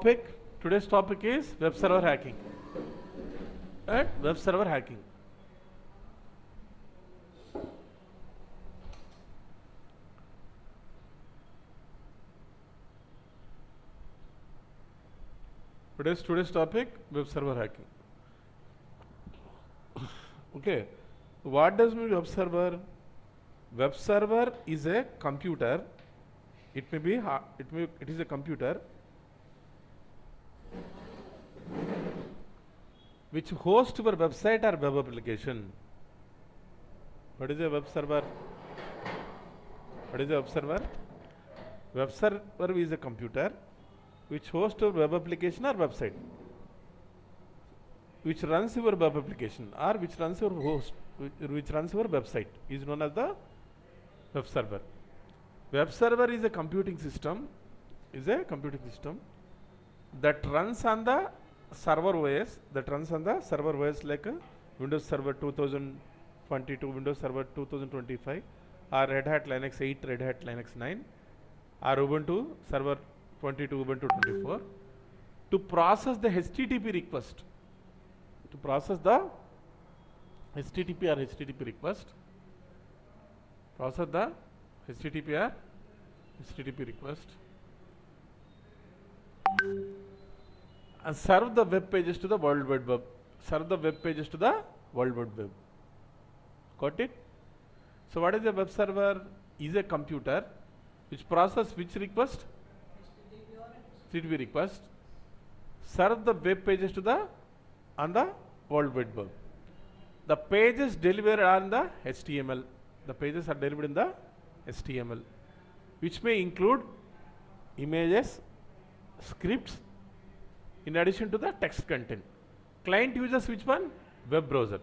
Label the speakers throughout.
Speaker 1: Today's topic is web server hacking. Right? Web server hacking. Today's topic, web server hacking. Okay. What does mean web server? Web server is a computer. It is a computer which hosts your website or web application. What is a web server? What is a web server? Web server is a computer which hosts your web application or website, which runs your web application or which runs your host, which runs your website is known as the web server. Web server is a computing system that runs on the server OS, like Windows Server 2022, Windows Server 2025, or Red Hat Linux 8, Red Hat Linux 9, or Ubuntu Server 22, Ubuntu 24, to process the HTTP request. To process the HTTP request, and serve the web pages to the World Wide Web. Got it? So what is a web server? Is a computer which process which request? HTTP request. Serve the web pages to the on the World Wide Web. The pages delivered on the HTML. The pages are delivered in the HTML, which may include images, scripts, in addition to the text content. Client uses which one? Web browser.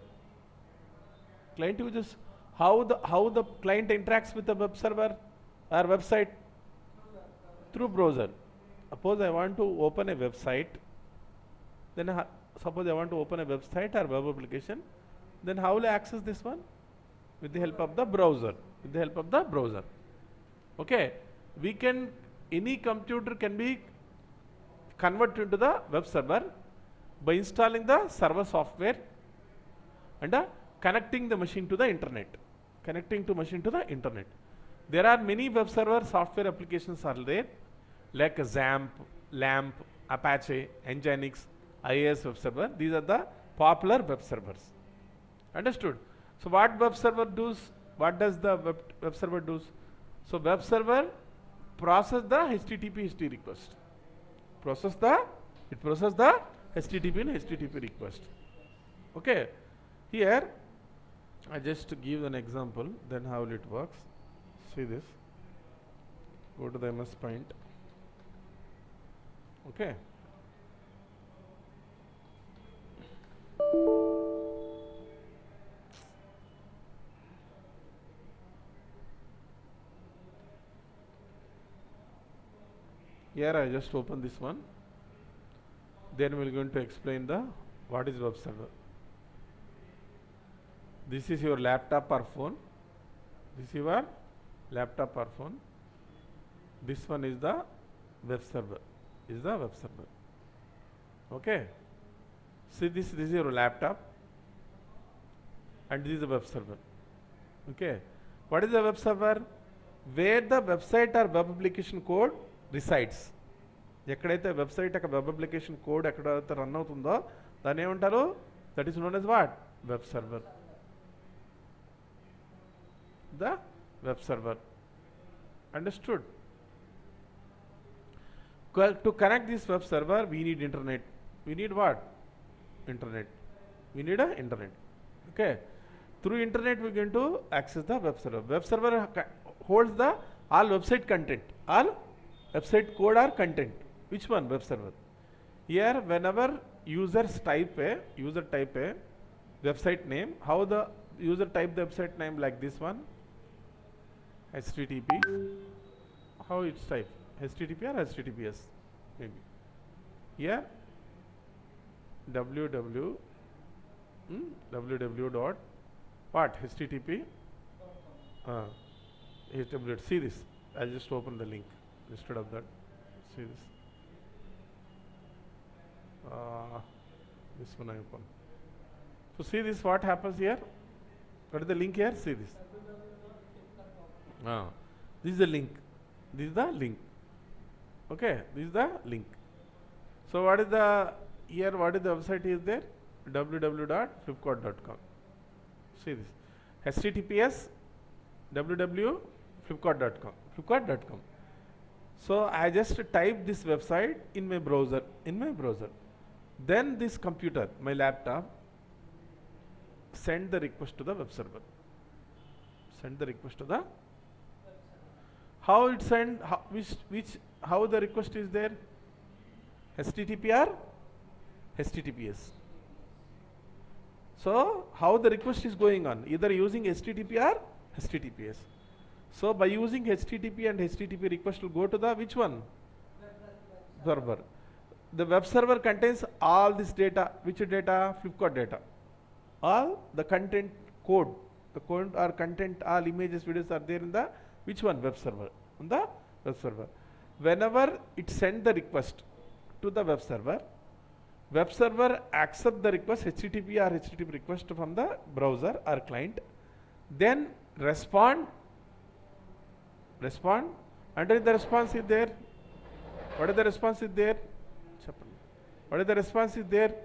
Speaker 1: Client uses how the client interacts with the web server or website? Through browser. Suppose I want to open a website, then suppose I want to open a website or web application, then how will I access this one? With the help of the browser. Okay. Any computer can be converted into the web server by installing the server software and connecting the machine to the internet. There are many web server software applications are there, like XAMPP, LAMP, Apache, Nginx, IIS web server. These are the popular web servers. Understood? So what web server does? What does the web server do? So web server process the HTTP request. It process the HTTP and HTTP request. Okay. Here I just give an example, then how it works. See this. Go to the MS Paint. Okay. Here I just open this one. Then we are going to explain what is web server. This is your laptop or phone. This one is the web server. Okay. See this is your laptop and this is the web server. Okay. What is the web server? Where the website or web application code resides. ఎక్కడైతే website యొక్క web application code ఎక్కడైతే run అవుతుందో దాన్ని ఏమంటారు? That is known as what? Web server. The web server. Understood? To connect this web server, we need internet. We need what? Internet. We need a internet. Okay. Through internet, we are going to access the web server. Web server holds the all website content, all website code or content. Which one? Web server. Here, whenever users type a website name, how the user type the website name? Like this one, HTTP. How it's type? HTTP or HTTPS? Maybe. Here, www dot what? HTTP. See this. I'll just open the link instead of that. See this. This one I open. So see this, what happens here? What is the link here? See this. This is the link. This is the link. Okay, this is the link. So what is the here? What is the website is there? www.flipkart.com. See this. HTTPS www.flipkart.com. Flipkart.com. So I just type this website in my browser. Then this computer, my laptop, send the request to the web server. Send the request to the. How it send? How the request is there? HTTP or HTTPS. So how the request is going on? Either using HTTP or HTTPS. So by using HTTP and HTTP request will go to the which one? Server. The web server contains all this data. Which data? Flipkart data. All the content code, the code or content, all images, videos are there in the which one? Web server. On the web server. Whenever it send the request to the web server accept the request, HTTP or HTTP request from the browser or client, then respond, and the response is there. What is the response is there? What is the response is there?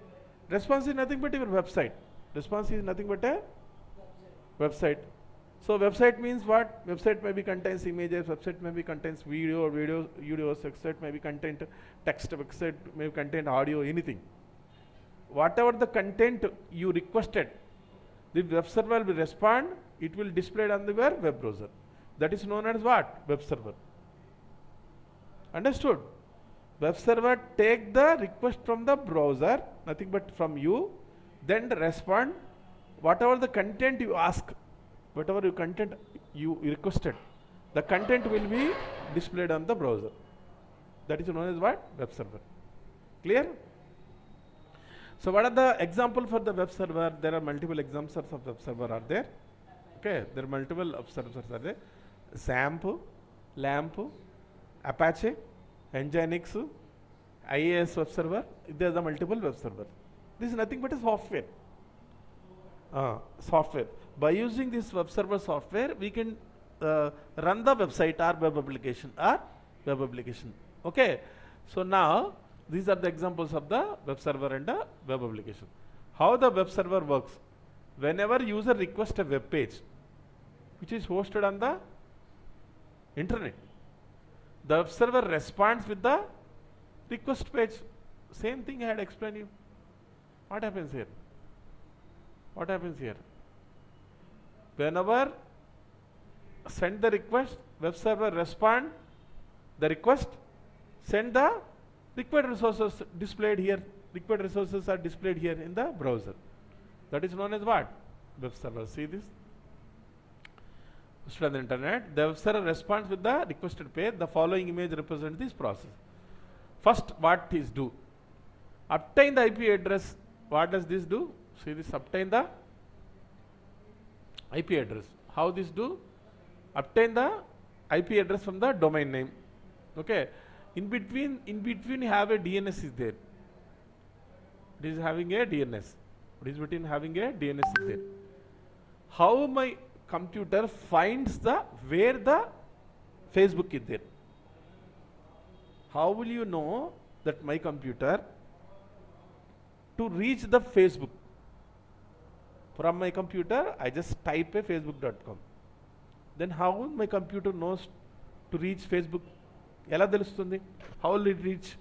Speaker 1: Response is nothing but your website. Response is nothing but a website. So website means what? Website maybe contains images, website maybe contains videos, website maybe content text, website maybe contain audio, anything. Whatever the content you requested, the web server will respond, it will display it on the web browser. That is known as what? Web server. Understood? Web server take the request from the browser, nothing but from you, then respond, whatever the content you ask, whatever your content you requested, the content will be displayed on the browser. That is known as what? Web server. Clear? So what are the example for the web server? There are multiple examples of web server are there. Okay, there are multiple web servers are there. XAMPP, LAMP, Apache, Nginx, IAS web server. There are the multiple web servers. This is nothing but a software. Software. By using this web server software, we can run the website or web application Okay. So now these are the examples of the web server and the web application. How the web server works? Whenever user requests a web page which is hosted on the internet, the web server responds with the request page. Same thing I had explained you. What happens here? What happens here? Whenever send the request, web server respond the request, send the required resources displayed here. Required resources are displayed here in the browser. That is known as what? Web server. See this? Hosted on the internet. The web server responds with the requested page. The following image represents this process. First, what is do? Obtain the IP address. What does this do? See this, obtain the IP address. How this do? Obtain the IP address from the domain name. Okay. In between you have a DNS is there. It is having a DNS. It is between having a DNS is there. How my computer finds the where the Facebook is there? How will you know that my computer to reach the Facebook? From my computer, I just type a facebook.com. Then how will my computer knows to reach Facebook? ఎలా తెలుస్తుంది? How will it reach?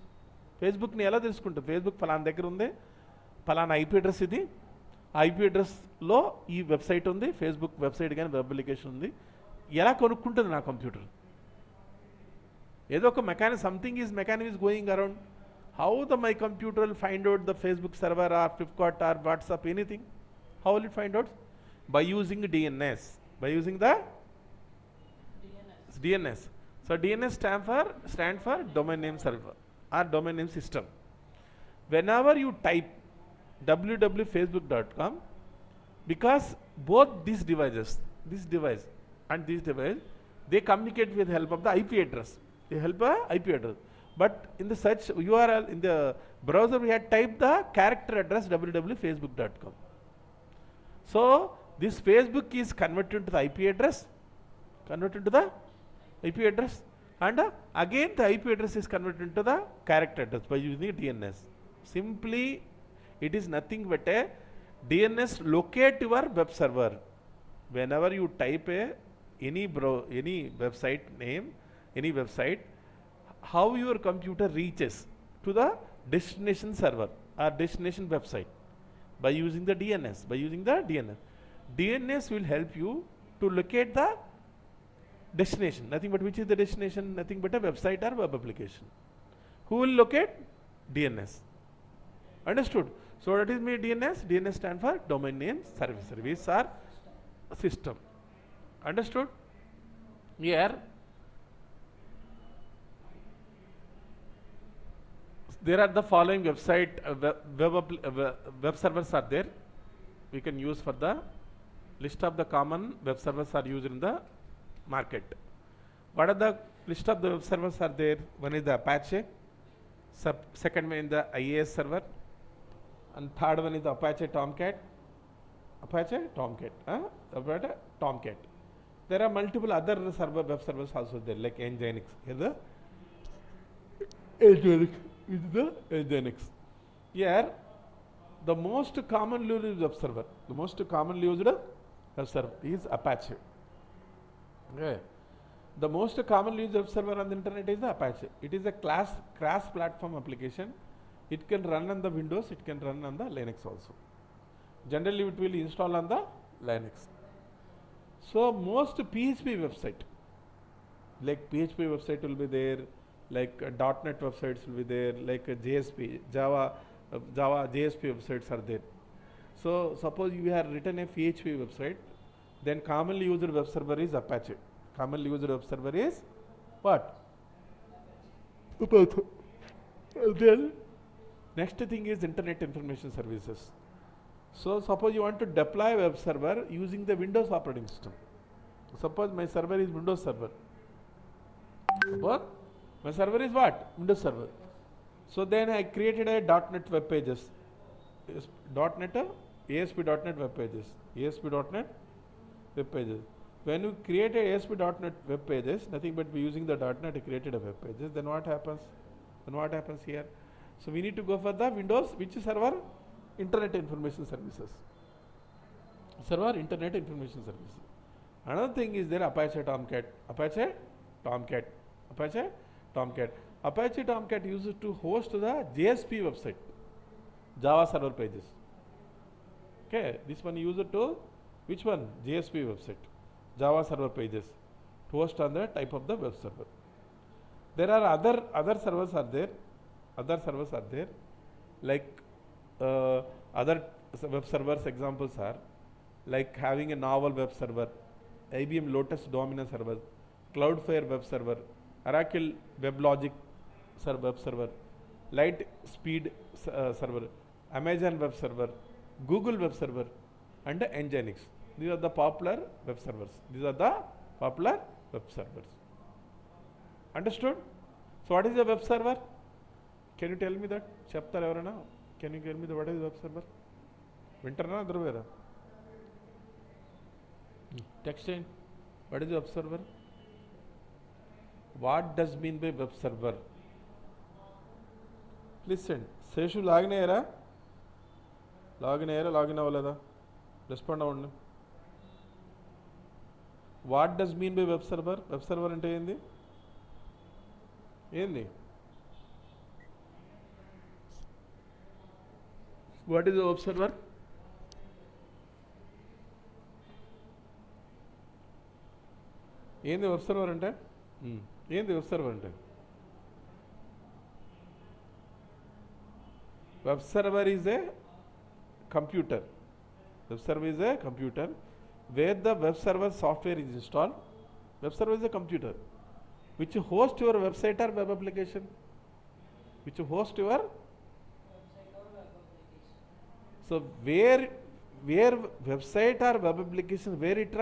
Speaker 1: Facebook ని ఎలా తెలుసుకుంటుంది? Facebook ఫలానా దగ్గర ఉంది, ఫలానా IP address ఇది, ఆ IP అడ్రస్లో ఈ వెబ్సైట్ ఉంది, ఫేస్బుక్ వెబ్సైట్ కానీ వెబ్ అప్లికేషన్ ఉంది. ఎలా కొనుక్కుంటుంది నా కంప్యూటర్? ఏదో ఒక something is mechanism is going around. How my computer will find out the Facebook server or Flipkart or WhatsApp, anything? How will it find out? By using DNS. By using the DNS. So DNS stand for domain name server or domain name system. Whenever you type www.facebook.com, because both these devices, this device and this device, they communicate with help of the IP address. They help a IP address. But in the search URL in the browser, we had typed the character address www.facebook.com. So this Facebook is converted to the IP address, and again the IP address is converted into the character address by using DNS. Simply, it is nothing but a DNS locate your web server. Whenever you type any website name, any website, how your computer reaches to the destination server or destination website by using the DNS. DNS will help you to locate the destination. Nothing but which is the destination? Nothing but a website or web application. Who will locate? DNS. Understood? So what is mean DNS? DNS stands for domain name service. Service or system. Understood? Here there are the following website web servers are there. We can use for the list of the common web servers are used in the market. What are the list of the web servers are there? One is the Apache, second one is the IAS server, and third one is the Apache Tomcat. There are multiple other web servers also there, like Nginx. Here, the most commonly used web server. Is Apache. Okay. The most commonly used web server on the internet is the Apache. It is a cross-platform application. It can run on the Windows, it can run on the Linux also. Generally, it will install on the Linux. So, most PHP website, like PHP website will be there, like .NET websites will be there, like JSP, Java JSP websites are there. So, suppose you have written a PHP website, then commonly used web server is Apache. Commonly used web server is what? Apache. Then next thing is Internet Information Services. So suppose you want to deploy web server using the Windows operating system. Suppose my server is Windows server. Suppose my server is what? Windows server. So then I created a .NET web pages. ASP.NET web pages. ASP.NET web pages. When you create a ASP.NET web pages, nothing but using the .NET I created a web pages, then what happens? Here? So we need to go for the Windows, which server? Internet Information Services. Internet Information Services. Another thing is there Apache Tomcat. Apache Tomcat used to host the JSP website, Java server pages. Okay, this one used to which one? JSP website, Java server pages, to host on the type of the web server. There are other servers are there. Like other web servers examples are like having a novel web server, IBM Lotus Domino server, Cloudflare web server, Oracle WebLogic web server, Lightspeed server, Amazon web server, Google web server, and Nginx. These are the popular web servers. Understood? So what is a web server? Can you tell me that? Chapter evarana? Can you tell me what is web server? Winterna adru. Textile. What is web server? What does mean by web server? Listen. Seshu login ayyara? Login avalada? Respond avandu. What does mean by web server? Web server ante endi? What is a web server? Endi web server ante? Endi web server ante? Web server is a computer. Web server is a computer where the web server software is installed. Web server is a computer which hosts your website or web application. So where website or web application, where it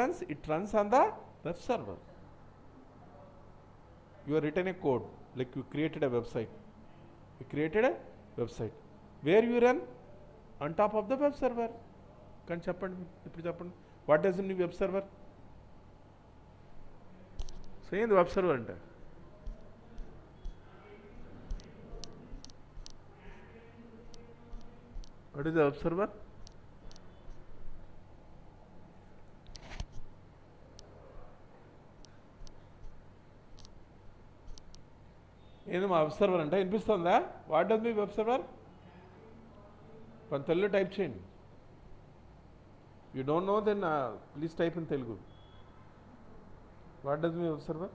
Speaker 1: runs on the web server. You have written a code, like you created a website. You created a website. Where you run? On top of the web server. Can cheppandi ippudu cheppandi. What does mean web server? Say the web server ante. What is the web server? ఏంది మా web server అంటే వినిపిస్తుందా? What does mean web server? కొంత Telugu type చేయండి. You don't know then please type in Telugu. What does mean web server?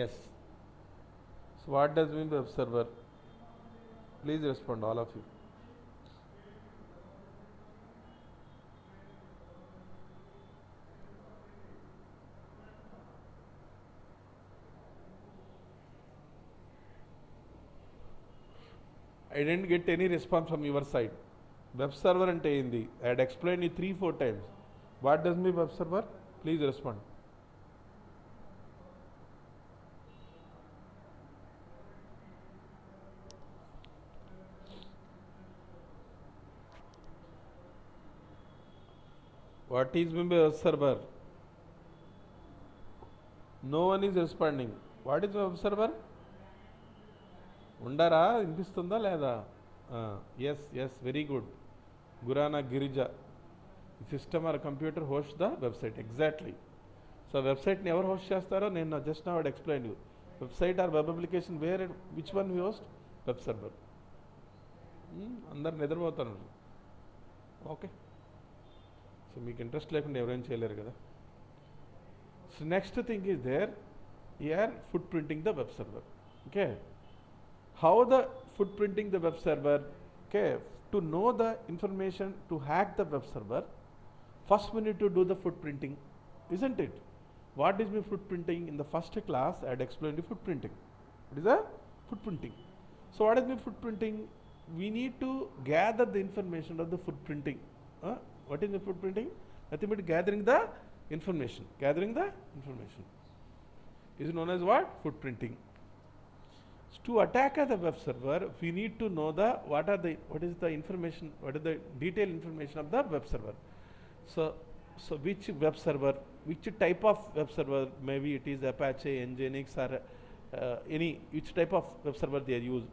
Speaker 1: Yes. So what does mean web server? Please respond all of you. I didn't get any response from your side. Web server ante endi? I had explained you 3-4 times. What does mean web server? Please respond. What is mean by web server? No one is responding. What is web server? ఉండారా? వినిపిస్తుందా లేదా? Yes yes, very good. గురానా Girija. System or computer host the website. Exactly. So వెబ్సైట్ని ఎవరు host చేస్తారో నేను just now explain you. Website or web application where which one we host? Web server. అందరు నిద్రపోతారు. ఓకే. సో మీకు ఇంట్రెస్ట్ లేకుండా ఎవరైనా చేయలేరు కదా. So next thing is there your footprinting the web server. Okay. How the footprinting the web server? Okay, to know the information to hack the web server, first we need to do the footprinting, isn't it? What is mean footprinting? In the first class I had explained the footprinting. What is the footprinting? So what is mean footprinting? We need to gather the information of the footprinting. What is the footprinting? Nothing but gathering the information. Gathering the information is known as what? Footprinting. To attack the web server, we need to know what is the information, what is the detailed information of the web server. So which web server, which type of web server, maybe it is Apache, Nginx or which type of web server they are used,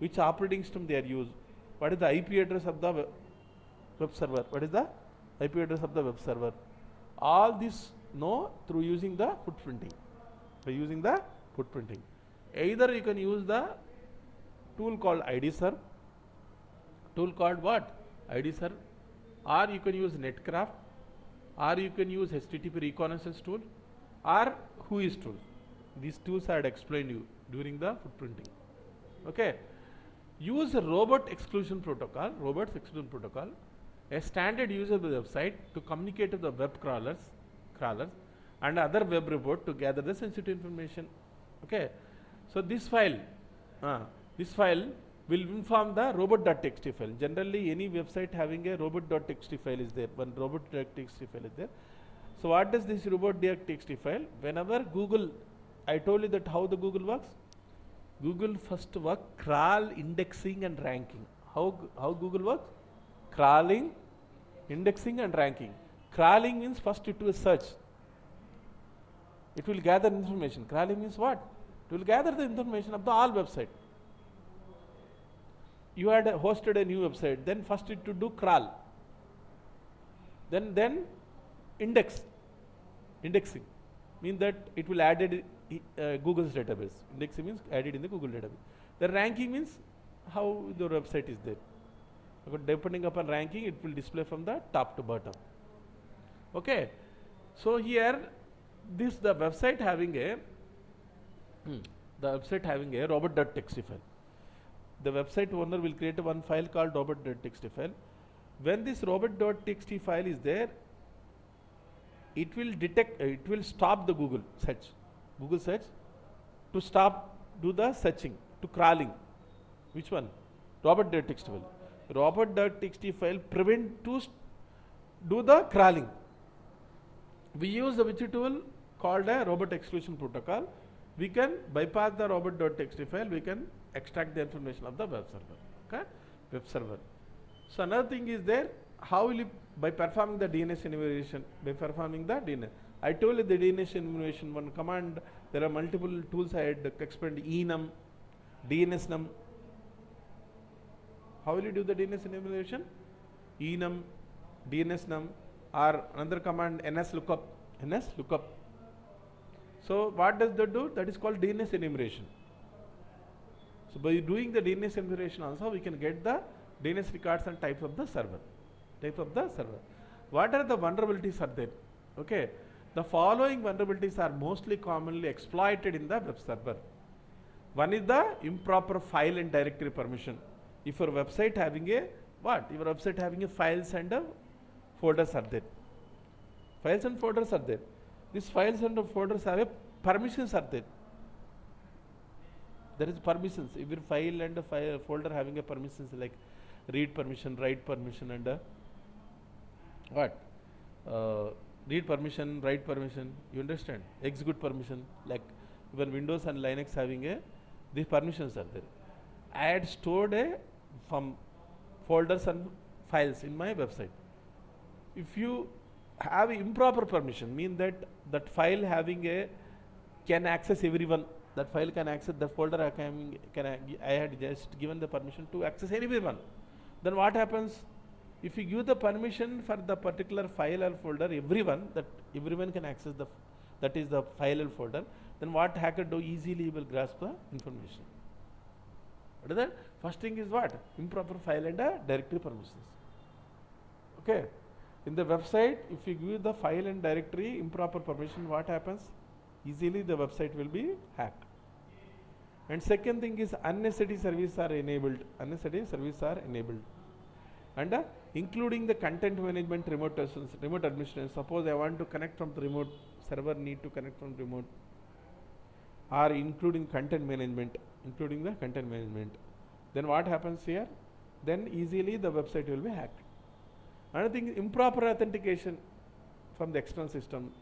Speaker 1: which operating system they are used, what is the IP address of the web server, what is the IP address of the web server. All this know through using the footprinting. By using the footprinting. Either you can use the tool called IDServe, tool called what? IDServe, or you can use Netcraft, or you can use HTTP reconnaissance tool, or Whois tool. These tools I had explained you during the footprinting. Okay. Use a robot exclusion protocol, a standard usable website to communicate with the web crawlers and other web report to gather the sensitive information. Okay. So this file will inform the robot.txt file. Generally any website having a robot.txt file is there. One robot.txt file is there. So what does this robot.txt file? Whenever Google, I told you that how the Google works. Google first work crawl, indexing and ranking. How Google works? Crawling, indexing and ranking. Crawling means first it will search. It will gather information. Crawling means what? It will gather the information of the all website. You had hosted a new website, then first it to do crawl, then indexing means that it will add it Google's database. Indexing means added in the Google database. The ranking means how the website is there. Depending upon ranking, it will display from the top to bottom. Okay. So here the website having a robot.txt file. The website owner will create one file called robot.txt file. When this robot.txt file is there, it will stop the Google search to stop, do the searching, to crawling. Which one? Robot.txt file. Robot.txt file prevent to do the crawling. We use which tool called a robot exclusion protocol. We can bypass the robot.txt file, we can extract the information of the web server. Okay? Web server. So another thing is there, how will you, by performing the DNS enumeration, by performing the DNS. I told you the DNS enumeration, one command, there are multiple tools I had explained, enum, DNSnum. How will you do the DNS enumeration? Enum, DNSnum, or another command nslookup. So what does that do? That is called DNS enumeration. So by doing the DNS enumeration also, we can get the DNS records and types of the server. What are the vulnerabilities are there? Okay. The following vulnerabilities are mostly commonly exploited in the web server. One is the improper file and directory permission. If your website having a what? Your website having a files and folders are there. Files and folders are there. These files and folders have a permissions are there. There is permissions. Every file and a folder having a permissions like read permission, write permission, and what? Read permission, write permission. You understand? Execute permission. Like even Windows and Linux having a these permissions are there. I had stored from folders and files in my website. If you have improper permission, mean that that file having a can access everyone. That file can access the folder. I had just given the permission to access everyone. Then what happens? If you give the permission for the particular file or folder, everyone can access that is the file or folder. Then what hacker do? Easily will grasp the information. What is that? First thing is what? Improper file and directory permissions. Okay. In the website, if you give the file and directory improper permission, what happens? Easily the website will be hacked. And second thing is unnecessary services are enabled. And including the content management remote administration. Suppose I want to connect from the remote, server need to connect from remote, or including content management, then what happens here? Then easily the website will be hacked. Another thing is improper authentication from the external system.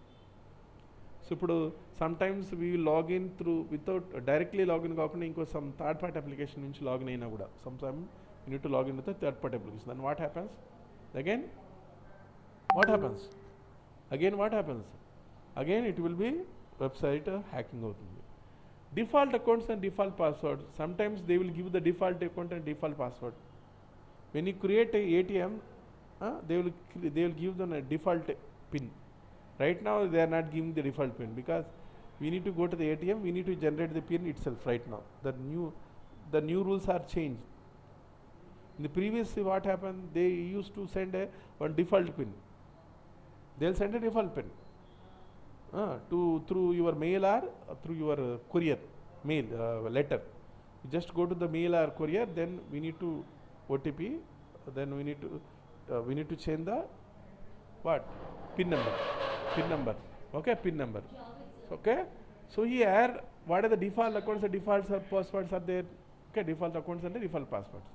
Speaker 1: So sometimes we will log in through without directly login kaakunda some third party application nunchi login aina kuda. Sometimes you need to log in with the third party application. Then what happens? Again what happens? Again it will be website hacking avutundi. Default accounts and default password. Sometimes they will give the default account and default password. When you create a ATM, they will give them a default PIN. Right now they are not giving the default PIN because we need to go to the ATM. We need to generate the PIN itself right now. The new rules are changed. In the previous, what happened? They used to send one default PIN. They'll send a default PIN through your mail or through your courier mail letter. You just go to the mail or courier. Then we need to OTP. Then we need to change the what? PIN number. Okay, PIN number. Okay. So here, what are the default accounts and default passwords are there? Okay, default accounts and the default passwords.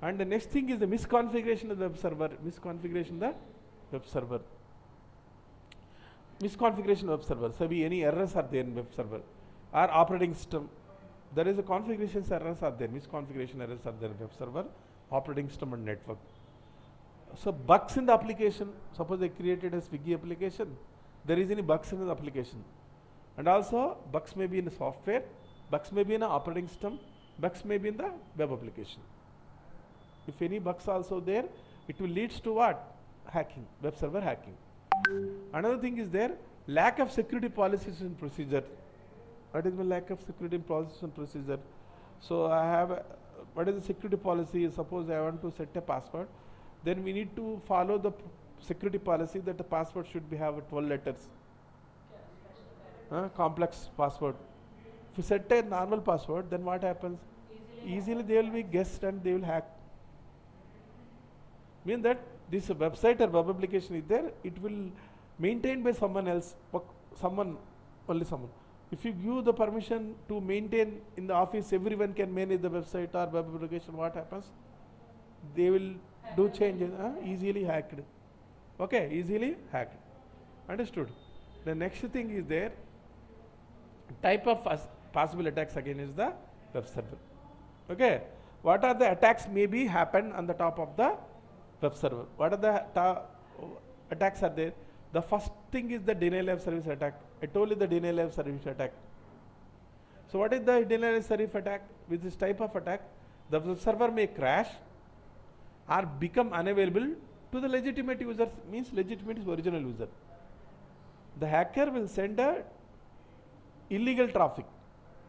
Speaker 1: And the next thing is the misconfiguration of the web server. So any errors are there in web server or operating system. There is a configuration errors are there. Misconfiguration errors are there in web server, operating system and network. So bugs in the application. Suppose they created a Swiggy application. There is any bugs in the application. And also bugs may be in the software, bugs may be in the operating system, bugs may be in the web application. If any bugs also there, it will lead to what? Hacking, web server hacking. Another thing is there, lack of security policies and procedure. What is the lack of security policies and procedure? So I have, what is the security policy? Suppose I want to set a password, then we need to follow the security policy that the password should have 12 letters. Complex password. If you set a normal password, then what happens? Easily they will be guessed and they will hack. Mean that this website or web application is there, it will maintained by someone else, only someone. If you give the permission to maintain in the office, everyone can manage the website or web application, what happens? They will do changes, easily hacked. Okay, easily hacked. Understood? The next thing is there, type of possible attacks again is the web server. Okay, what are the attacks may be happen on the top of the web server? What are the attacks are there? The first thing is the denial of service attack. I told you the denial of service attack. So what is the denial of service attack? With this type of attack, the web server may crash or become unavailable to the legitimate user, means legitimate is original user. The hacker will send a illegal traffic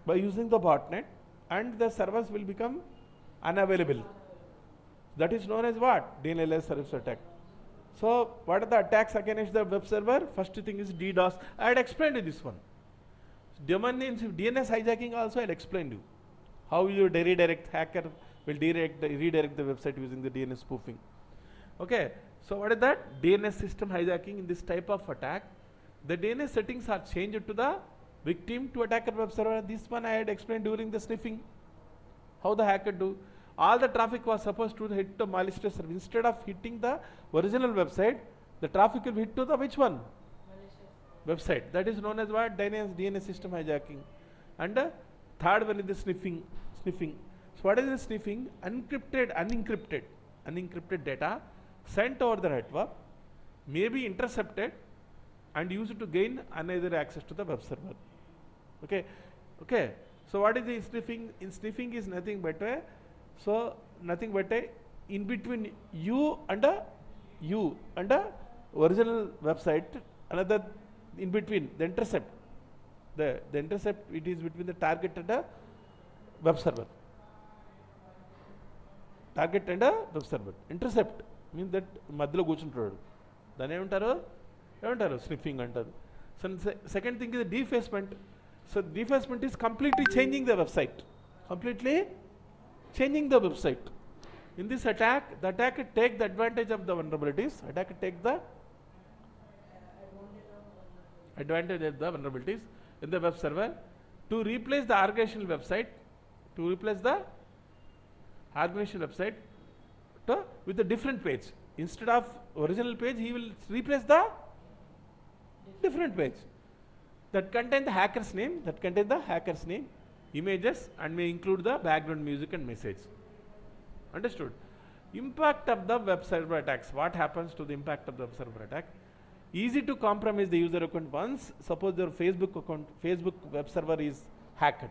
Speaker 1: by using the botnet and the servers will become unavailable. That is known as what? Denial of service attack. So what are the attacks against the web server? First thing is DDoS. I had explained you this one. Domain names, DNS hijacking also I had explained you. How you redirect, hacker will redirect the website using the DNS spoofing. Okay, so what is that? DNS system hijacking. In this type of attack, the DNS settings are changed to the victim to attacker web server. This one I had explained during the sniffing. How the hacker do? All the traffic was supposed to hit the malicious server. Instead of hitting the original website, the traffic will hit to the which one? Malicious website. That is known as what? DNS system hijacking. And third one is the sniffing. So what is the sniffing? Unencrypted data sent over the network may be intercepted and used to gain unauthorized access to the web server. Okay. So what is the sniffing? In sniffing is nothing but a in between you and the original website, another in between the intercept. The intercept, it is between the target and the web server. Target and a web server. Intercept means that madhyalo కూర్చుంటాడు. దాని ఏమంటారు sniffing అంటారు. So second thing is the defacement. So defacement is completely changing the website. In this attack, the attacker take the advantage of the vulnerabilities. Attacker take the advantage of the vulnerabilities in the web server to replace the organizational website, with a different page. Instead of original page, he will replace the different page that contain the hacker's name, images, and may include the background music and message. Understood? Impact of the web server attacks. What happens to the impact of the web server attack? Easy to compromise the user account once. Suppose your Facebook web server is hacked.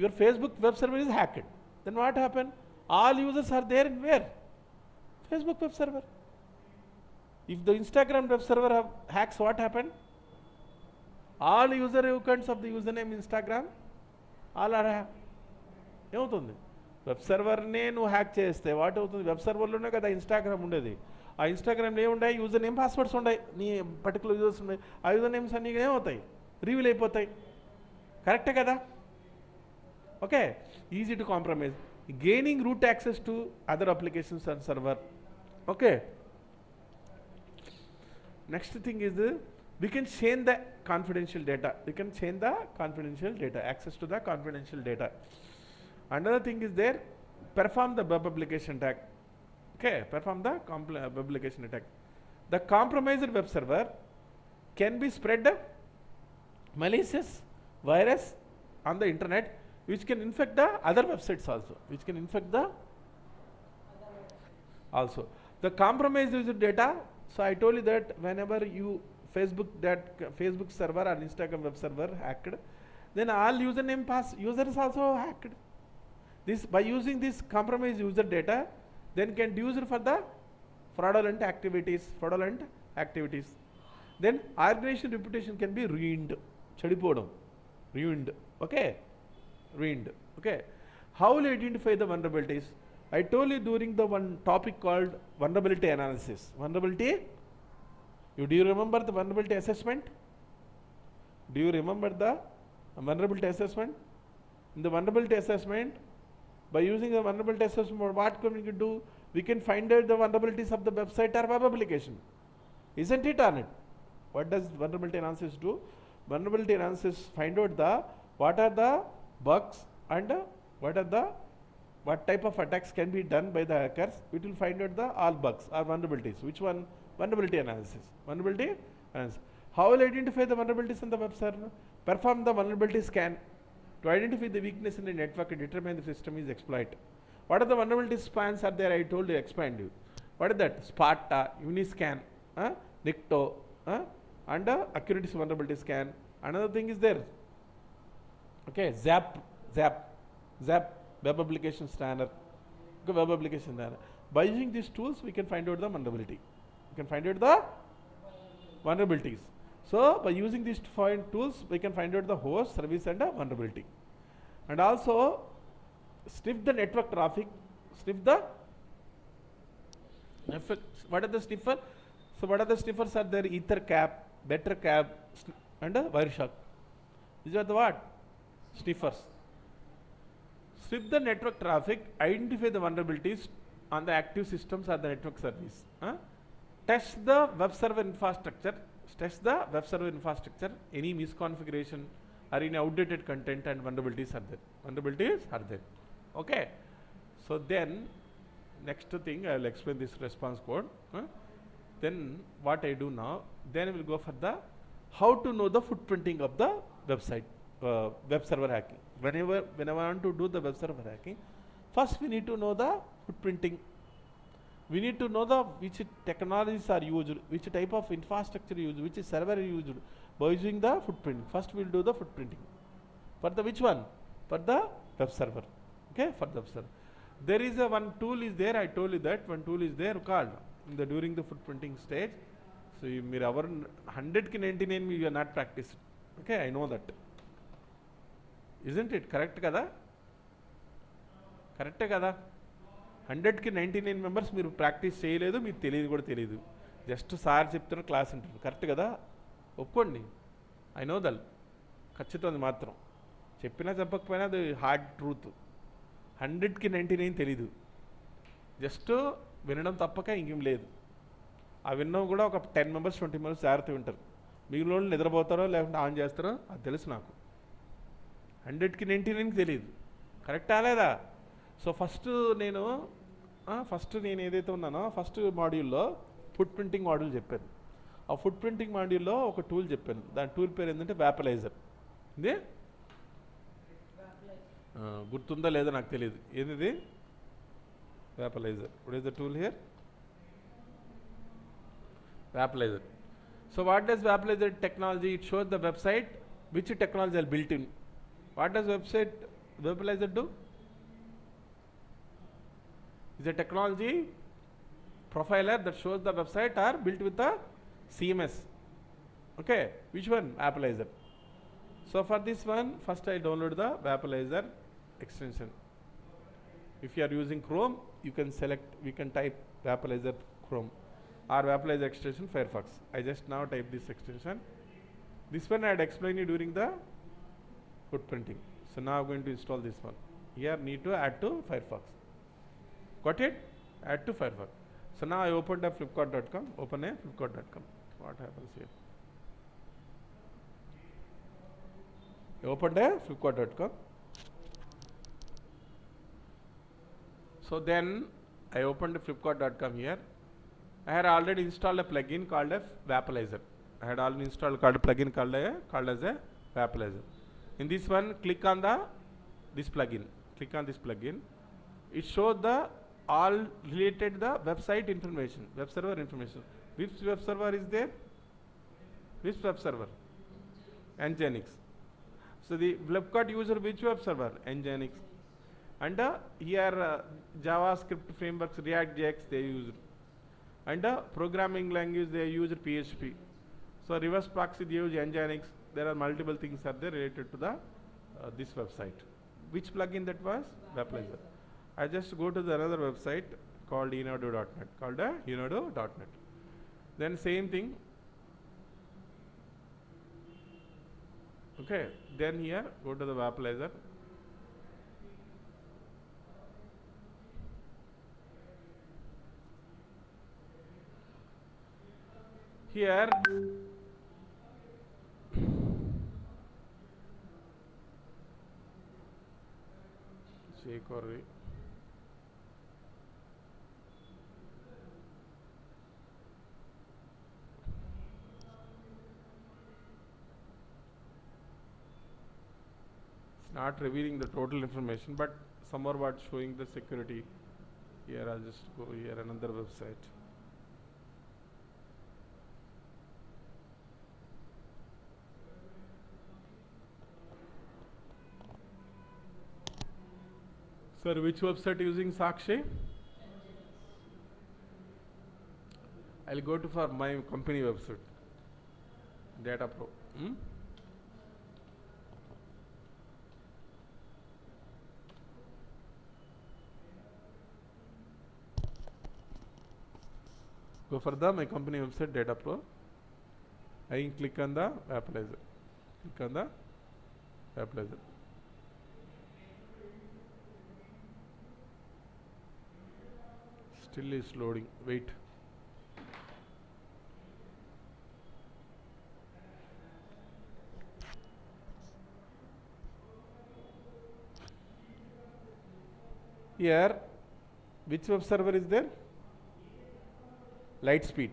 Speaker 1: Your Facebook web server is hacked. Then what happened? All users are there in where? Facebook web server. If the Instagram web server hacks, what happened? All user accounts of the username Instagram, all are ఏమవుతుంది? Web సర్వర్నే నువ్వు hack చేస్తే what అవుతుంది? Web సర్వర్లోనే కదా Instagram ఉండేది. ఆ ఇన్స్టాగ్రామ్లో ఏముంటాయి? User name passwords ఉంటాయి, నీ పర్టికులర్ యూజర్స్ ఉన్నాయి. ఆ యూజర్ నేమ్స్ అన్నీ ఏమవుతాయి? రివీల్ అయిపోతాయి. కరెక్టే కదా? Okay, easy to compromise. Gaining root access to other applications and server. Okay, next thing is we can change the confidential data. Access to the confidential data. Another thing is there, perform the web application attack. Okay, perform the web application attack. The compromised web server can be spread malicious virus on the internet, which can infect the other websites also. The compromised user data. So I told you that whenever you Facebook server or Instagram web server hacked, then all users also hacked. This by using this compromised user data, then can be used for the fraudulent activities. Then organization reputation can be ruined. Okay. How will you identify the vulnerabilities? I told you during the one topic called vulnerability analysis. Do you remember the vulnerability assessment? In the vulnerability assessment, by using the vulnerability assessment, what can we do? We can find out the vulnerabilities of the website or web application. Isn't it or not? What does vulnerability analysis do? Vulnerability analysis find out what are the bugs and what are the what type of attacks can be done by the hackers, it will find out the all bugs or vulnerabilities. Which one? Vulnerability analysis. Vulnerability analysis. How will identify the vulnerabilities in the web server? Perform the vulnerability scan to identify the weakness in the network and determine the system is exploited. What are the vulnerability spans are there? I told you, expand you. What is that? Sparta, Uniscan, Nicto, and accuracy vulnerability scan. Another thing is there. Okay, Zap, web application scanner. Okay, web application scanner. By using these tools, we can find out the vulnerability. We can find out the vulnerabilities. So, by using these tools, we can find out the host, service, and vulnerability. And also, sniff the network traffic. Sniff the what are the sniffer? So, what are the sniffers are there? EtherCap, BetterCap, and Wireshark. These are the what? Sniffers. Sniff the network traffic, identify the vulnerabilities on the active systems or the network service. Test the web server infrastructure. Test the web server infrastructure. Any misconfiguration or any outdated content and vulnerabilities are there. Vulnerabilities are there. Okay. So then, next thing I will explain this response code. Then what I do now? Then I will go for the how to know the footprinting of the website. Web server hacking. Whenever I want to do the web server hacking, first we need to know the footprinting. We need to know the which technologies are used, which type of infrastructure used, which server used by using the footprint. First we will do the footprinting. For the which one? For the web server. Okay, for the web server. There is a one tool is there. I told you that one tool is there called during the footprinting stage. So you mere our 100 ki 99 you are not practiced. Okay, I know that. Isn't it correct kada? Correct kada? 100 ki 99 members మీరు practice చేయలేదు, మీకు తెలియదు కూడా తెలియదు. Just sir చెప్తున్న class ఉంటుంది. Correct కదా? ఒప్పుకోండి. I know that. ఖచ్చితం అది మాత్రం. చెప్పినా చెప్పకపోయినా అది హార్డ్ ట్రూత్. 100 ki 99 తెలీదు. జస్ట్ వినడం తప్పక ఇంకేం లేదు. ఆ విన్నవి కూడా ఒక 10 మెంబర్స్ 20 మెంబర్స్ జాగ్రత్త వింటారు. మిగిలిన వాళ్ళు నిద్రపోతారో లేకుంటే ఆన్ చేస్తారో అది తెలుసు నాకు. 100 ki 99 తెలియదు. కరెక్టా లేదా? సో ఫస్ట్ నేను ఏదైతే ఉన్నానో ఫస్ట్ మాడ్యూల్లో ఫుట్ ప్రింటింగ్ మాడ్యూల్ చెప్పాను. ఆ ఫుట్ ప్రింటింగ్ మాడ్యూల్లో ఒక టూల్ చెప్పాను. దాని టూల్ పేరు ఏంటంటే వ్యాపలైజర్. ఇది గుర్తుందో లేదో నాకు తెలియదు. ఏంది Wappalyzer? What is the tool here? Wappalyzer. So what does Wappalyzer technology? It shows the website which technology are built in. What does Wappalyzer do? Is a technology profiler that shows the website are built with a CMS. Okay, which one? Vapalizer. So for this one, first I download the Vapalizer extension. If you are using Chrome, you can select, we can type Vapalizer Chrome or Vapalizer extension Firefox. I just now type this extension. This one I had explained you during the footprinting. So now I'm going to install this one. Here need to add to Firefox. Got it? Add to Firefox. So now I opened up flipkart.com. Open a flipkart.com. What happens here? I opened a flipkart.com. So then I opened flipkart.com here. I had already installed a plugin called a Vapalizer. I had already installed a plugin called as a Vapalizer. In this one, click on this plugin. Click on this plugin. It shows the all related the website information, web server information. Which web server is there? Which web server? Nginx. So the Flipkart user which web server? Nginx. And here JavaScript frameworks, React.js they use. And programming language they use PHP. So reverse proxy they use Nginx. There are multiple things are there related to the this website. Which plugin that was? Vapalizer. I just go to the another website called enodo.net. Called enodo.net. Then same thing. Okay. Then here go to the Vapalizer. Here jQuery. not revealing the total information, but somewhere what showing the security. Here I'll just go here another website. Sir, which website using Sakshi? I'll go to for my company website. Data Pro. Go for my company website, Data Pro. I click on the Appalizer. Click on the Appalizer. Still is loading. Wait. Here, which web server is there? Lightspeed.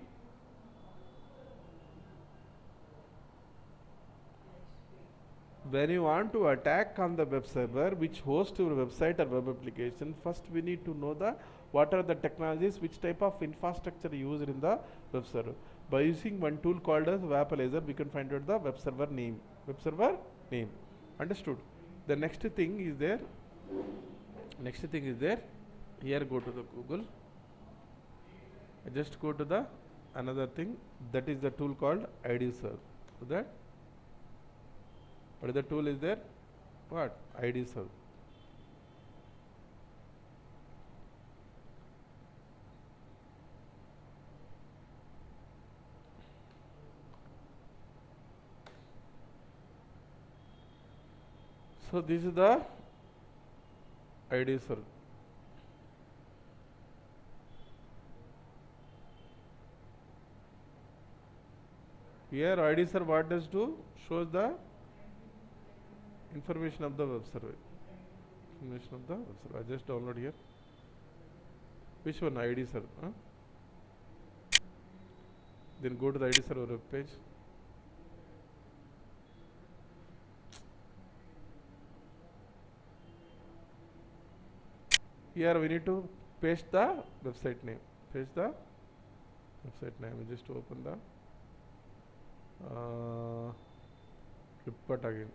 Speaker 1: When you want to attack on the web server which hosts your website or web application, first we need to know what are the technologies, which type of infrastructure used in the web server. By using one tool called as Webserver, we can find out the web server name. Web server name. Understood? The next thing is there. Here go to the Google. Just go to the another thing, that is the tool called IDServe. So that what is the tool is there? What? IDServe. So this is the IDServe. Here IDServe what does do? Shows the information of the web server. Information of the web server. I just download here. Which one? IDServe. Then go to the IDServe web page. Here we need to paste the website name. Paste the website name. We just open the Flipkart again.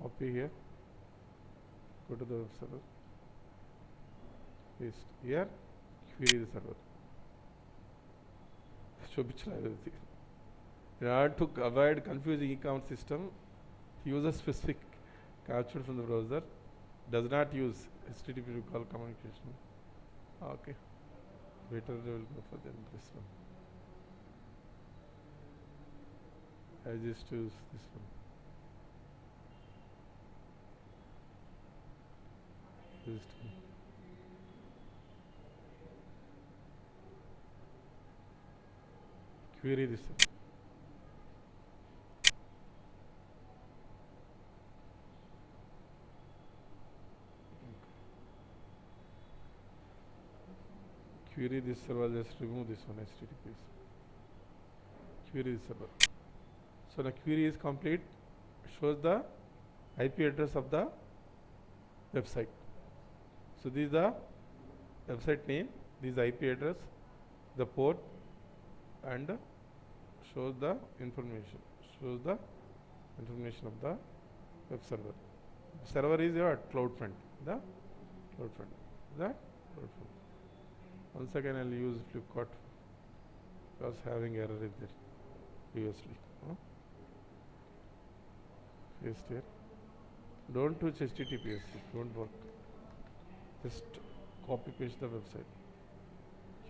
Speaker 1: Copy here. Go to the web server. Paste here. Query the server. In order to avoid confusing e-commerce system, user specific captured from the browser, does not use HTTP call communication. Okay. Better we will go for this one. I just choose this one. Query this one. Query this server, just remove this one, HTTP. Query this server. So the query is complete. Shows the IP address of the website. So this is the website name, this is IP address, the port, and shows the information. Shows the information of the web server. Server is your CloudFront. The CloudFront. The CloudFront. Once again I'll use Flipkart because having error is there previously. Paste here. Don't touch HTTPS, it won't work. Just copy paste the website.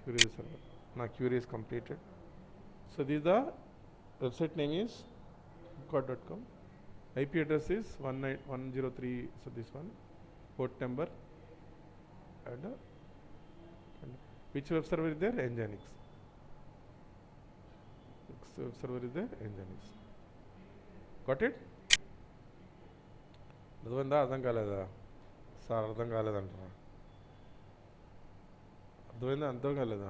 Speaker 1: Query the server. Now query is completed. So this is the website name is flipkart.com. IP address is 193, so this one, port number, and which web server is there? Nginx. Which web server is there? Nginx. Got it? అర్థమైందా? అర్థం కాలేదా sir? అర్థం కాలేదంటారా? అర్థమైందా? అర్థం కాలేదా?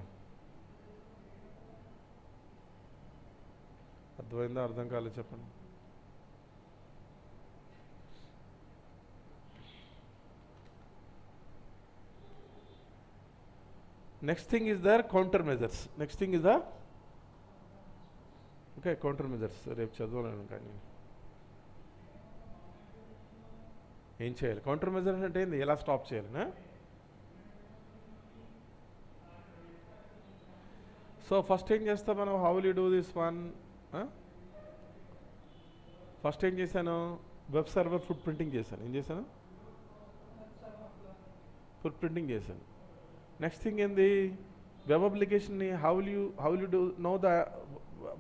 Speaker 1: అర్థమైందా? అర్థం కాలేదు చెప్పండి. Next thing is the countermeasures. Next thing is the countermeasures. రేపు చదవలేను కానీ ఏం చేయాలి? కౌంటర్ మెజర్స్ అంటే ఏంది? ఎలా స్టాప్ చేయాలి? సో ఫస్ట్ ఏం చేస్తాం మనం? How will you do this one? First ఏం చేశాను? వెబ్ సర్వర్ ఫుట్ ప్రింటింగ్ చేశాను. ఏం చేశాను? ఫుట్ ప్రింటింగ్ చేశాను. నెక్స్ట్ థింగ్ ఏంది? వెబ్ అప్లికేషన్ని how will you do know the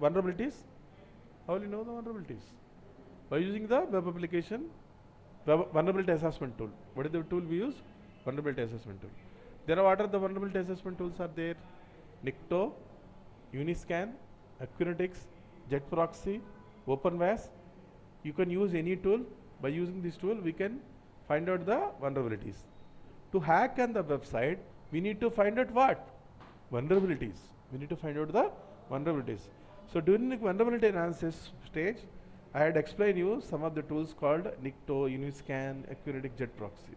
Speaker 1: vulnerabilities? How will you know the vulnerabilities? By using the web application vulnerability assessment tool. What is the tool we use? Vulnerability assessment tool. There are what are the vulnerability assessment tools are there? Nikto, Uniscan, Acquinetics, JetProxy, OpenVAS. You can use any tool. By using this tool, we can find out the vulnerabilities. To hack on the website, we need to find out what? Vulnerabilities. We need to find out the vulnerabilities. So during the vulnerability analysis stage, I had explained you some of the tools called Nikto, Uniscan, Acquinetics, JetProxy.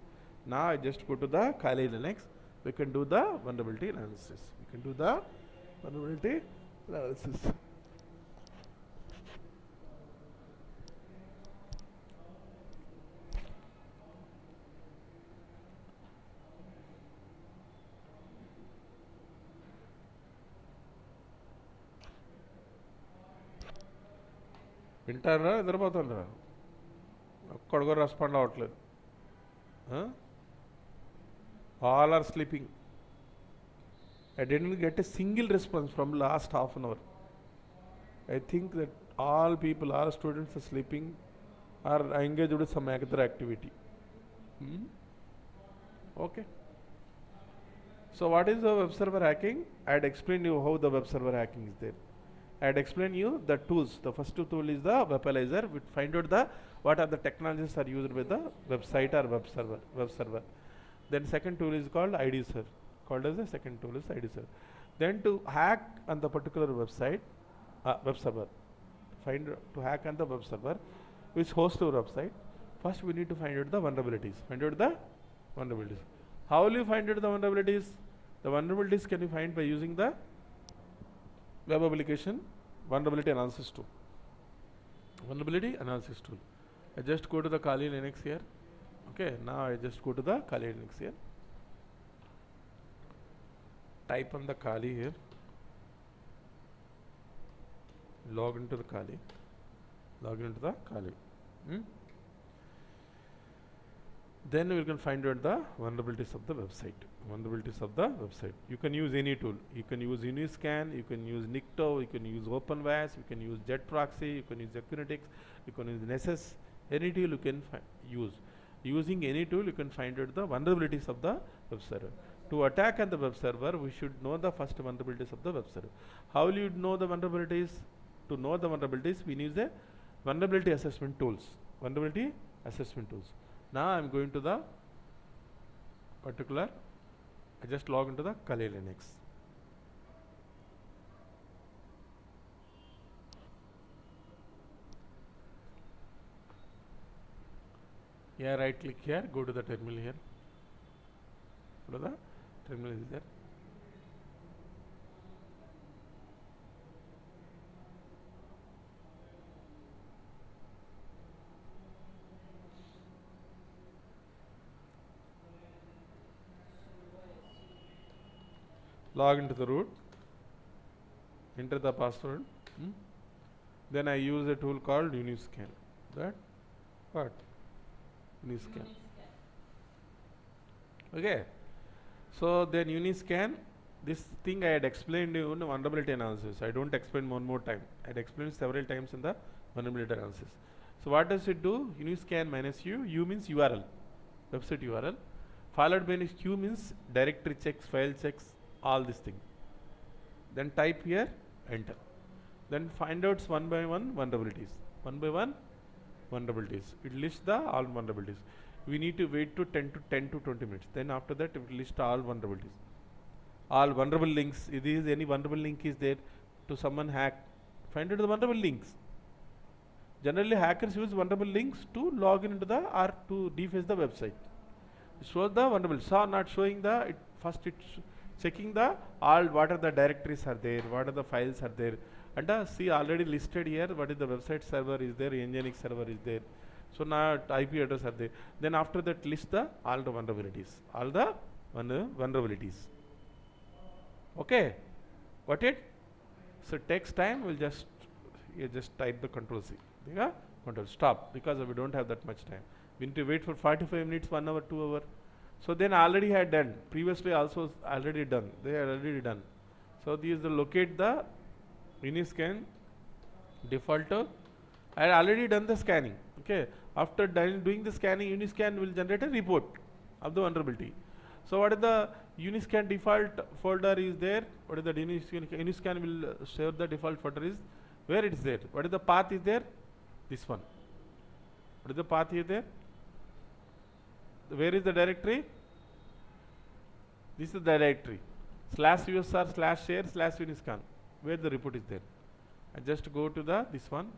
Speaker 1: Now I just go to the Kali Linux. We can do the vulnerability analysis. We can do the vulnerability analysis. వింటారా? నిద్రపోతుండ్రా? ఒక్కడు కూడా respond అవ్వట్లేదు. All are sleeping. I didn't get a single response from last half an hour. I think that all people, all students are sleeping or engaged with some other activity. Okay. So what is the web server hacking? I had explained you how the web server hacking is there. I had explained you the tools. The first tool is the Webalizer, which find out the what are the technologies are used with the website or web server. Then second tool is called IDSer. Called as the second tool is IDSer. Then to hack on the particular website, web server, to hack on the web server, which hosts your website. First we need to find out the vulnerabilities. How will you find out the vulnerabilities? The vulnerabilities can you find by using the web application vulnerability analysis tool. I just go to the Kali Linux here. Okay, now I just go to the Kali Linux here. Type on the Kali here. Log into the Kali. Then we can find out the vulnerabilities of the website. You can use any tool. You can use Uniscan, you can use Nikto, you can use OpenVAS, you can use JetProxy, you can use Acquinetics, you can use Nessus. Any tool you can use. Using any tool, you can find out the vulnerabilities of the web server. To attack on the web server, we should know the first vulnerabilities of the web server. How will you know the vulnerabilities? To know the vulnerabilities, we use the vulnerability assessment tools. Now I am going to the particular, I just log into the Kali Linux. Yeah, right click here, go to the terminal here. Go to the terminal is there. Log into the root, enter the password. Then I use a tool called Uniscan. That what? Uniscan. Okay. So then Uniscan, this thing I had explained you in vulnerability analysis. I don't explain one more time. I had explained several times in the vulnerability analysis. So what does it do? Uniscan minus U. U means URL, website URL. Followed by Q means directory checks, file checks, all this thing. Then type here, enter. Then find out one by one vulnerabilities. It lists the all vulnerabilities. We need to wait to 10 to 20 minutes. Then after that, it will list all vulnerabilities. All vulnerable links. If there is any vulnerable link is there to someone hack, find out the vulnerable links. Generally, hackers use vulnerable links to log into the or to deface the website. It shows the vulnerable. So not showing the first it checking the all what are the directories are there, what are the files are there, and see already listed here what is the website server is there, Nginx server is there. So now IP address are there. Then after that list the all the vulnerabilities, vulnerabilities. Okay, got it? So it takes time. We'll just you just type the control C. Yeah, control stop, because we don't have that much time. We need to wait for 45 minutes, 1 hour, 2 hour. So then already had done. Previously also already done. They are already done. So these the locate the Uniscan default. I had already done the scanning. Okay. After doing the scanning, Uniscan will generate a report of the vulnerability. So what is the Uniscan default folder is there? What is the Uniscan will share the default folder is where it is there. What is the path is there? This one. What is the path here there? Where is the directory? This is the directory. /usr/share/uniscan. Where the report is there. I just go to the this one.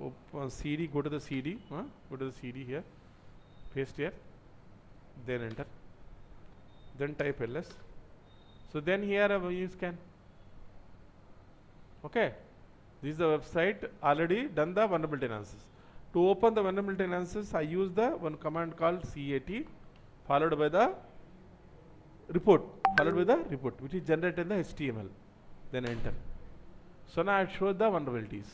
Speaker 1: Open CD. Go to the CD. Go to the CD here. Paste here. Then enter. Then type ls. So then here Uniscan. Okay. This is the website already done the vulnerability analysis. To open the vulnerability analysis, I use the one command called cat followed by the report, which is generated in the HTML. Then enter. So now I show the vulnerabilities.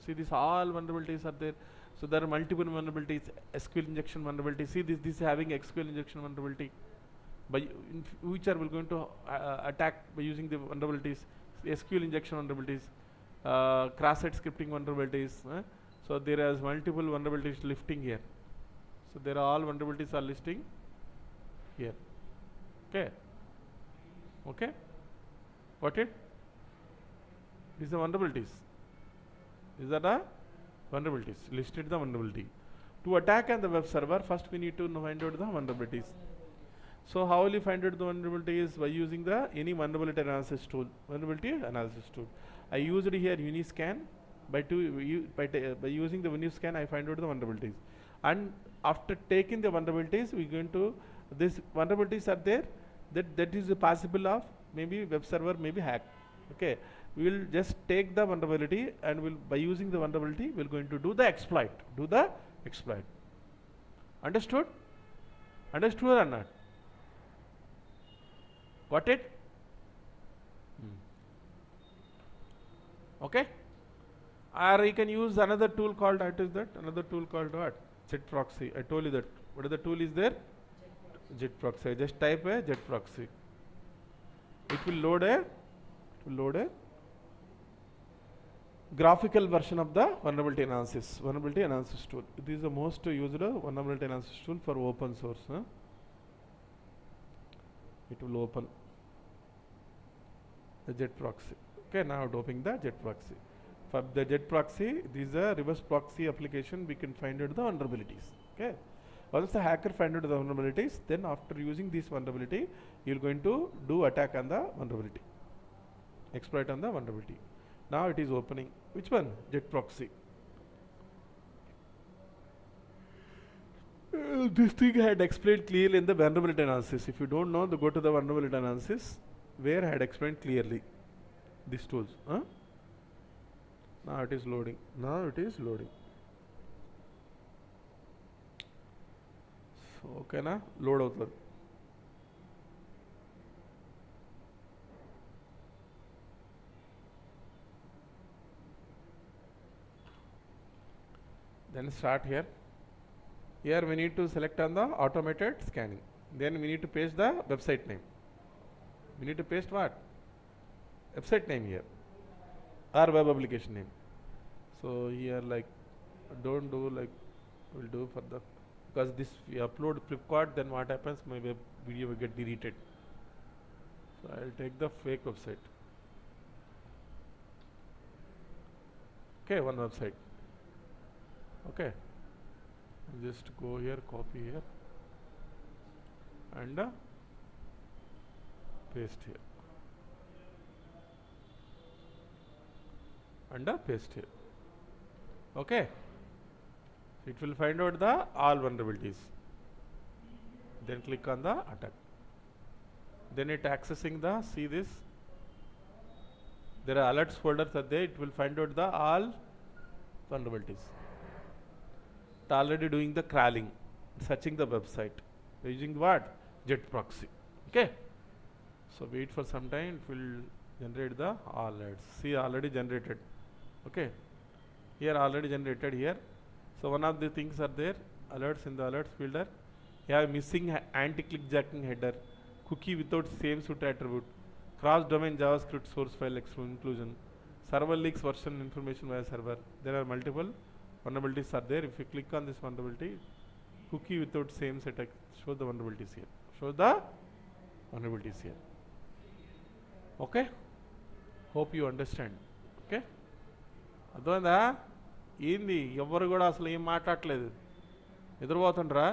Speaker 1: See, these all vulnerabilities are there. So there are multiple vulnerabilities, SQL injection vulnerability. See, this is having SQL injection vulnerability. By in future, we're going to attack by using the vulnerabilities, SQL injection vulnerabilities, cross-site scripting vulnerabilities. So there is multiple vulnerabilities listing here. So there are all vulnerabilities are listing here. Okay. Okay. Got it? These are vulnerabilities. These are the vulnerabilities. Listed the vulnerability. To attack on the web server, first we need to find out the vulnerabilities. So how will you find out the vulnerabilities? By using the any vulnerability analysis tool. I used here Uniscan. By using the Uniscan, I find out the vulnerabilities. And after taking the vulnerabilities, we're going to these vulnerabilities are there. That is possible of maybe web server maybe hacked. Okay, we will just take the vulnerability and will by using the vulnerability we're going to do the exploit. Understood? Understood or not? Got it? Okay. Or you can use another tool called what? Jet proxy. I told you that. What is the tool is there? Jet proxy. Just type a jet proxy. It will load a graphical version of the vulnerability analysis tool. This is the most used vulnerability analysis tool for open source. It will open the jet proxy. Okay, now opening the jet proxy. For the jet proxy, this is a reverse proxy application. We can find out the vulnerabilities. Okay. Once the hacker find out the vulnerabilities, then after using this vulnerability, you are going to do attack on the vulnerability, exploit on the vulnerability. Now it is opening. Which one? Jet proxy. This thing I had explained clearly in the vulnerability analysis. If you don't know, go to the vulnerability analysis, where I had explained clearly these tools. Now it is loading. So okay na load outundi. Then start here. Here we need to select on the automated scanning. Then we need to paste the website name. We need to paste what? Website name here or web application name. So here like don't do like we'll do for the because this we upload Flipkart, then what happens? My web video will get deleted. So I'll take the fake website. Okay, one website. Okay, just go here, copy here, and paste here, and paste here. Okay, it will find out the all vulnerabilities. Then click on the attack. then it accessing the, see this, there are alerts folders are there, it will find out the all vulnerabilities. It already doing the crawling, searching the website using what? Jet proxy. Okay, so wait for some time, it will generate the alerts. See, already generated. Okay, here already generated here. So one of the things are there, alerts in the alerts folder. Here missing anti-click jacking header, cookie without same suit attribute, cross-domain JavaScript source file inclusion, server leaks version information via server. There are multiple vulnerabilities are there. If you click on this vulnerability, cookie without same set, show the vulnerabilities here. Show the vulnerabilities here. Okay? Hope you understand. Okay? అర్థమైందా? ఏంది ఎవ్వరు కూడా అసలు ఏం మాట్లాడలేదు, నిద్రపోతుండ్రా?